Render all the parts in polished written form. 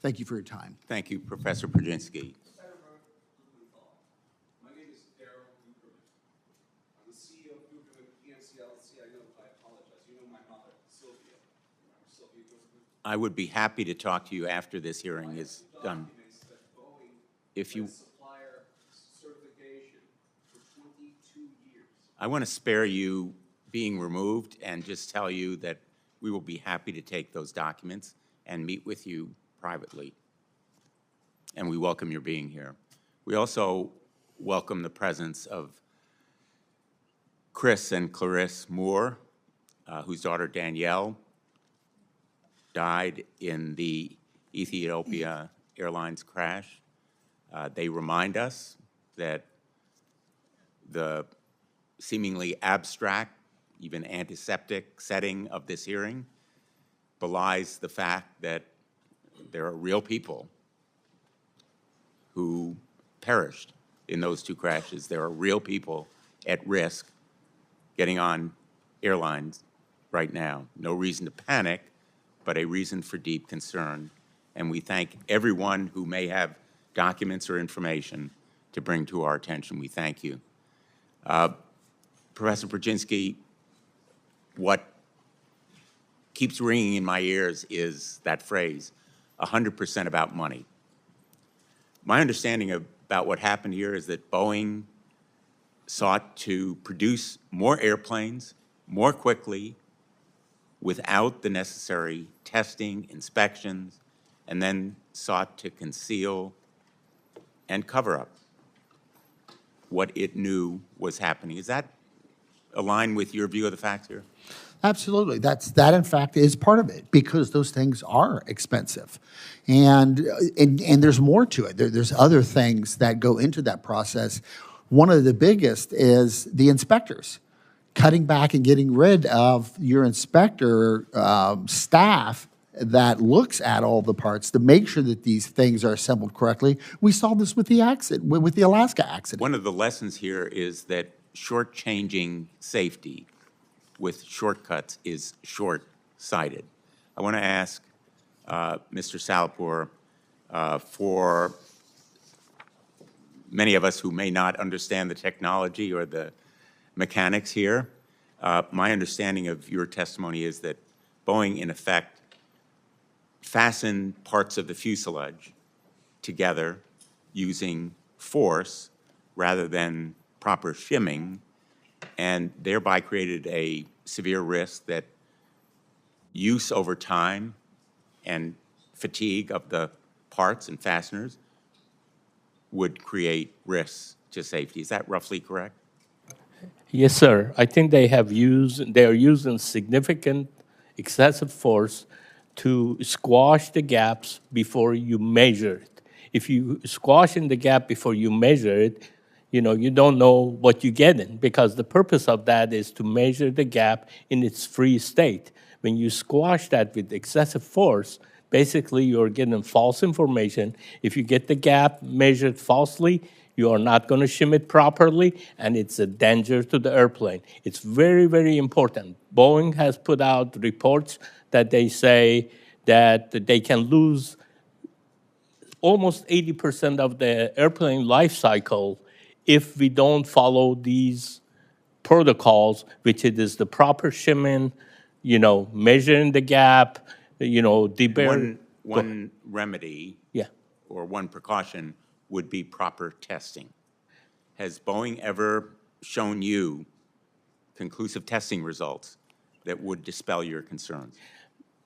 Thank you for your time. Thank you, Professor Brzezinski. Senator Blumenthal, my name is Daryl Duperman. I'm the CEO of Duperman PNCLC. I apologize. You know my mother, Sylvia. Remember Sylvia Duperman? I would be happy to talk to you after this hearing is done. That Boeing If you, supplier certification for 22 years. I want to spare you being removed and just tell you that we will be happy to take those documents and meet with you privately. And we welcome your being here. We also welcome the presence of Chris and Clarisse Moore, whose daughter Danielle died in the Ethiopia Airlines crash. They remind us that the seemingly abstract, even antiseptic setting of this hearing belies the fact that there are real people who perished in those two crashes. There are real people at risk getting on airlines right now. No reason to panic, but a reason for deep concern. And we thank everyone who may have documents or information to bring to our attention. We thank you. Professor Brzezinski, what keeps ringing in my ears is that phrase, 100% about money. My understanding about what happened here is that Boeing sought to produce more airplanes more quickly without the necessary testing, inspections, and then sought to conceal and cover up what it knew was happening. Is that aligned with your view of the facts here? Absolutely. That in fact is part of it, because those things are expensive. And there's more to it. There's other things that go into that process. One of the biggest is the inspectors. Cutting back and getting rid of your inspector staff that looks at all the parts to make sure that these things are assembled correctly. We saw this with the accident, with the Alaska accident. One of the lessons here is that shortchanging safety with shortcuts is short-sighted. I want to ask Mr. Salehpour, for many of us who may not understand the technology or the mechanics here, my understanding of your testimony is that Boeing, in effect, fastened parts of the fuselage together using force rather than proper shimming, and thereby created a severe risk that use over time and fatigue of the parts and fasteners would create risks to safety. Is that roughly correct? Yes, sir. I think they are using significant excessive force to squash the gaps before you measure it. If you squash in the gap before you measure it, you don't know what you're getting, because the purpose of that is to measure the gap in its free state. When you squash that with excessive force, basically you're getting false information. If you get the gap measured falsely, you are not going to shim it properly, and it's a danger to the airplane. It's very, very important. Boeing has put out reports that they say that they can lose almost 80% of the airplane life cycle if we don't follow these protocols, which it is the proper shimming, measuring the gap, One remedy, yeah, or one precaution would be proper testing. Has Boeing ever shown you conclusive testing results that would dispel your concerns?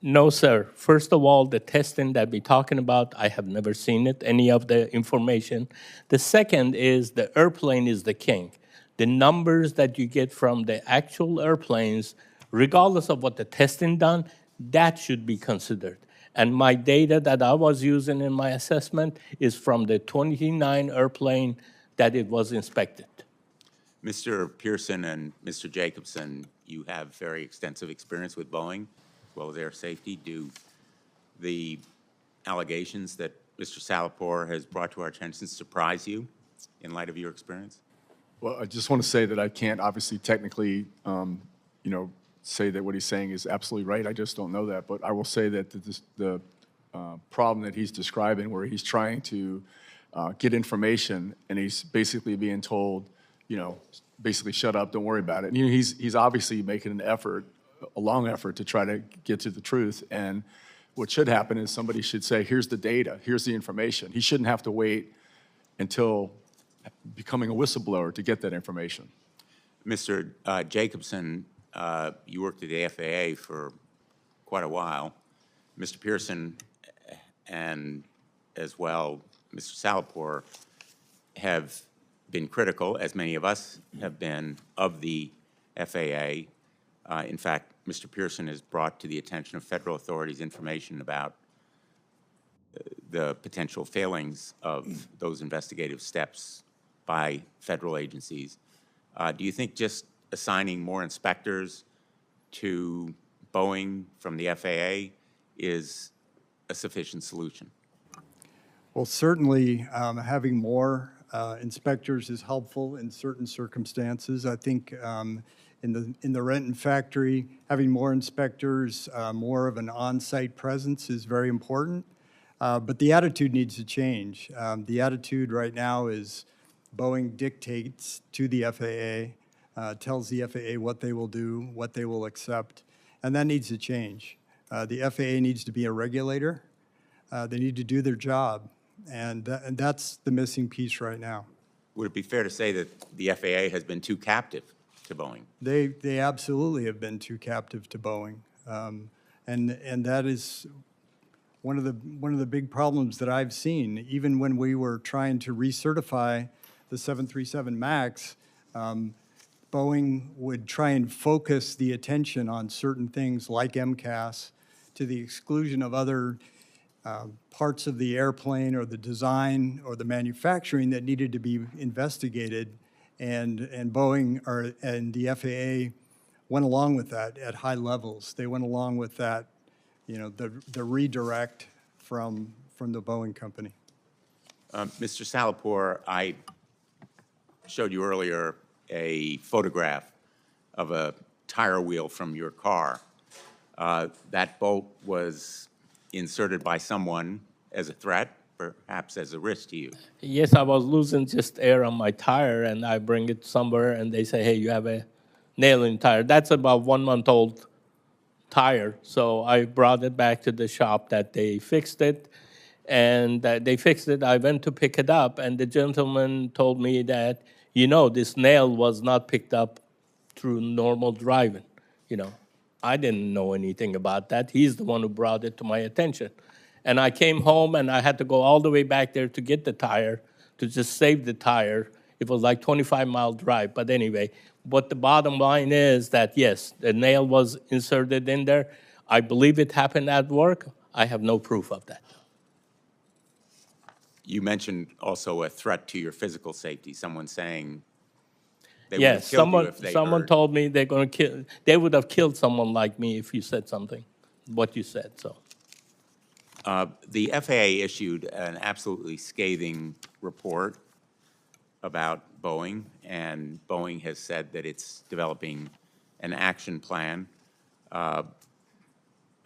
No, sir. First of all, the testing that we're talking about, I have never seen it, any of the information. The second is the airplane is the king. The numbers that you get from the actual airplanes, regardless of what the testing done, that should be considered. And my data that I was using in my assessment is from the 29 airplane that it was inspected. Mr. Pearson and Mr. Jacobson, you have very extensive experience with Boeing, as well as air safety. Do the allegations that Mr. Salehpour has brought to our attention surprise you in light of your experience? Well, I just want to say that I can't obviously technically, say that what he's saying is absolutely right. I just don't know that. But I will say that the problem that he's describing, where he's trying to get information, and he's basically being told, basically shut up, don't worry about it. And, he's obviously making an effort, a long effort, to try to get to the truth. And what should happen is somebody should say, here's the data, here's the information. He shouldn't have to wait until becoming a whistleblower to get that information. Mr. Jacobson, you worked at the FAA for quite a while. Mr. Pearson and as well Mr. Salehpour have been critical, as many of us have been, of the FAA. In fact, Mr. Pearson has brought to the attention of federal authorities information about the potential failings of those investigative steps by federal agencies. Do you think just assigning more inspectors to Boeing from the FAA is a sufficient solution? Well, certainly having more inspectors is helpful in certain circumstances. I think in the Renton factory, having more inspectors, more of an on-site presence is very important. But the attitude needs to change. The attitude right now is Boeing dictates to the FAA, tells the FAA what they will do, what they will accept, and that needs to change. The FAA needs to be a regulator. They need to do their job, and that's the missing piece right now. Would it be fair to say that the FAA has been too captive to Boeing? They absolutely have been too captive to Boeing, and that is one of the big problems that I've seen. Even when we were trying to recertify the 737 MAX, Boeing would try and focus the attention on certain things like MCAS to the exclusion of other parts of the airplane or the design or the manufacturing that needed to be investigated, and Boeing and the FAA went along with that at high levels. They went along with that, the redirect from the Boeing company. Mr. Salehpour, I showed you earlier a photograph of a tire wheel from your car. That bolt was inserted by someone as a threat, perhaps as a risk to you. Yes, I was losing just air on my tire, and I bring it somewhere, and they say, hey, you have a nail in the tire. That's about 1 month old tire. So I brought it back to the shop that they fixed it, and they fixed it. I went to pick it up, and the gentleman told me that, this nail was not picked up through normal driving. I didn't know anything about that. He's the one who brought it to my attention. And I came home, and I had to go all the way back there to get the tire, to just save the tire. It was like 25-mile drive. But anyway, what the bottom line is that, yes, the nail was inserted in there. I believe it happened at work. I have no proof of that. You mentioned also a threat to your physical safety, someone saying they would Yes, have killed you if they someone heard. told me they're going to kill. They would have killed someone like me if you said something, what you said. So, the FAA issued an absolutely scathing report about Boeing, and Boeing has said that it's developing an action plan. I'd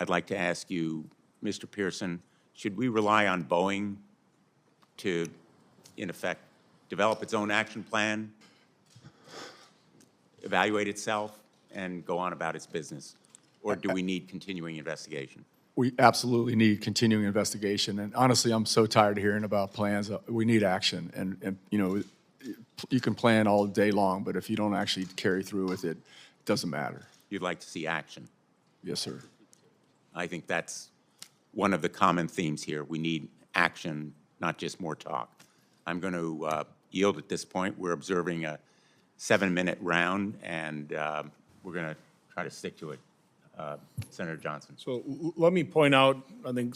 like to ask you, Mr. Pearson, should we rely on Boeing to, in effect, develop its own action plan, evaluate itself, and go on about its business? Or do we need continuing investigation? We absolutely need continuing investigation. And honestly, I'm so tired of hearing about plans. We need action. And you can plan all day long, but if you don't actually carry through with it, it doesn't matter. You'd like to see action. Yes, sir. I think that's one of the common themes here. We need action, not just more talk. I'm going to yield at this point. We're observing a 7-minute round, and we're going to try to stick to it. Senator Johnson. So let me point out, I think